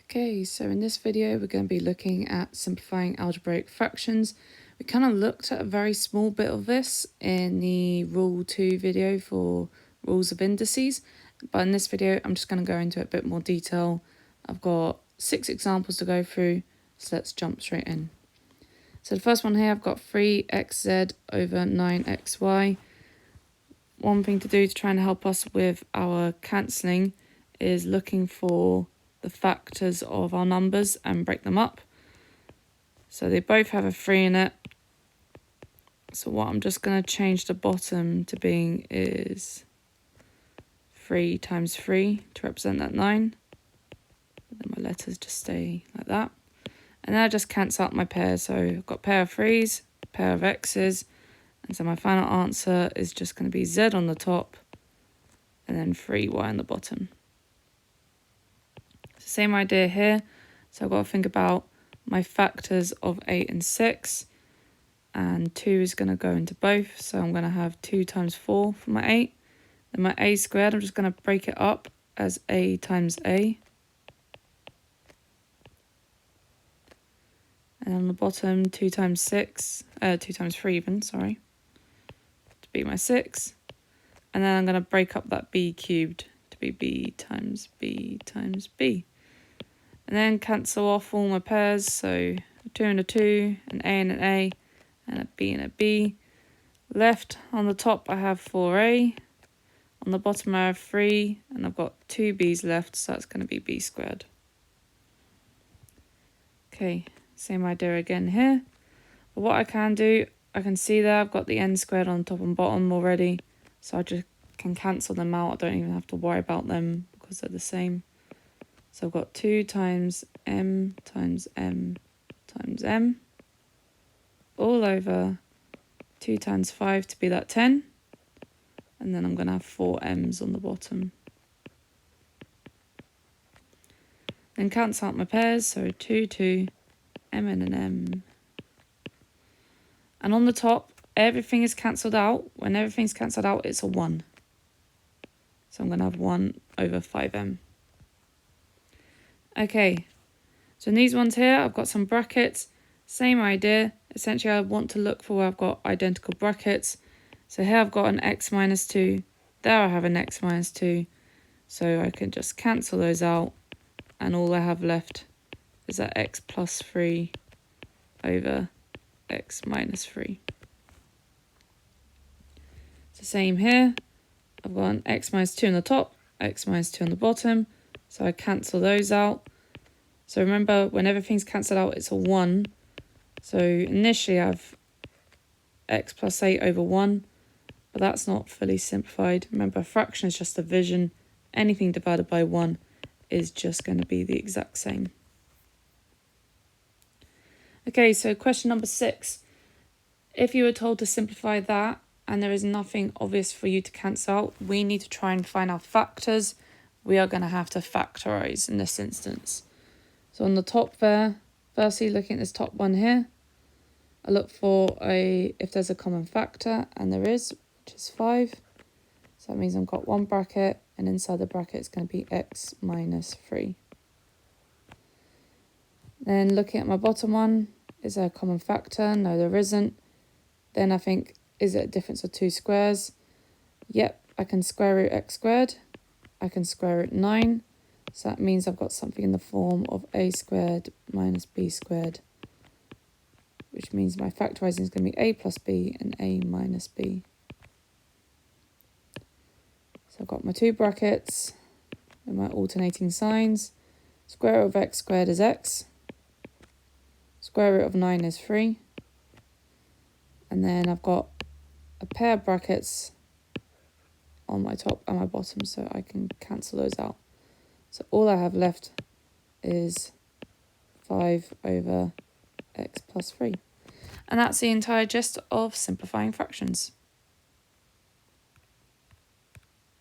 Okay, so in this video we're going to be looking at simplifying algebraic fractions. We kind of looked at a very small bit of this in the Rule 2 video for rules of indices, but in this video I'm just going to go into a bit more detail. I've got 6 examples to go through, so let's jump straight in. So the first one here, I've got 3xz over 9xy. One thing to do to try and help us with our cancelling is looking for the factors of our numbers and break them up. So they both have a 3 in it. So what I'm just going to change the bottom to being is 3 times 3 to represent that 9. And then my letters just stay like that. And then I just cancel out my pairs. So I've got a pair of 3's, a pair of x's. And so my final answer is just going to be z on the top and then 3y on the bottom. Same idea here, so I've got to think about my factors of 8 and 6, and 2 is going to go into both, so I'm going to have 2 times 4 for my 8. Then my a squared, I'm just going to break it up as a times a. And on the bottom, 2 times 3 even, sorry, to be my 6. And then I'm going to break up that b cubed to be b times b times b. And then cancel off all my pairs, so a 2 and a 2, an a and an a, and a b and a b. Left on the top I have 4a, on the bottom I have 3, and I've got 2 b's left, so that's going to be b squared. Okay, same idea again here. But what I can do, I can see there I've got the n squared on top and bottom already, so I just can cancel them out. I don't even have to worry about them because they're the same. So I've got 2 times m times m times m all over 2 times 5 to be that 10. And then I'm going to have 4 m's on the bottom. Then cancel out my pairs, so 2, 2, m and an m. And on the top, everything is cancelled out. When everything's cancelled out, it's a 1. So I'm going to have 1 over 5m. Okay, so in these ones here, I've got some brackets. Same idea. Essentially, I want to look for where I've got identical brackets. So here I've got an x minus 2. There I have an x minus 2. So I can just cancel those out. And all I have left is that x plus 3 over x minus 3. It's the same here. I've got an x minus 2 on the top, x minus 2 on the bottom. So I cancel those out. So remember, when everything's cancelled out, it's a 1. So initially I have x plus 8 over 1, but that's not fully simplified. Remember, a fraction is just division. Anything divided by 1 is just going to be the exact same. Okay, so question number 6. If you were told to simplify that and there is nothing obvious for you to cancel out, we need to try and find our factors. We are going to have to factorise in this instance. So on the top there, firstly looking at this top one here, I look for if there's a common factor, and there is, which is 5. So that means I've got one bracket, and inside the bracket it's going to be x minus 3. Then looking at my bottom one, is there a common factor? No, there isn't. Then I think, is it a difference of 2 squares? Yep, I can square root x squared. I can square root 9. So that means I've got something in the form of a squared minus b squared, which means my factorising is going to be a plus b and a minus b. So I've got my 2 brackets with my alternating signs. Square root of x squared is x. Square root of 9 is 3. And then I've got a pair of brackets on my top and my bottom, so I can cancel those out. So all I have left is 5 over x plus 3. And that's the entire gist of simplifying fractions.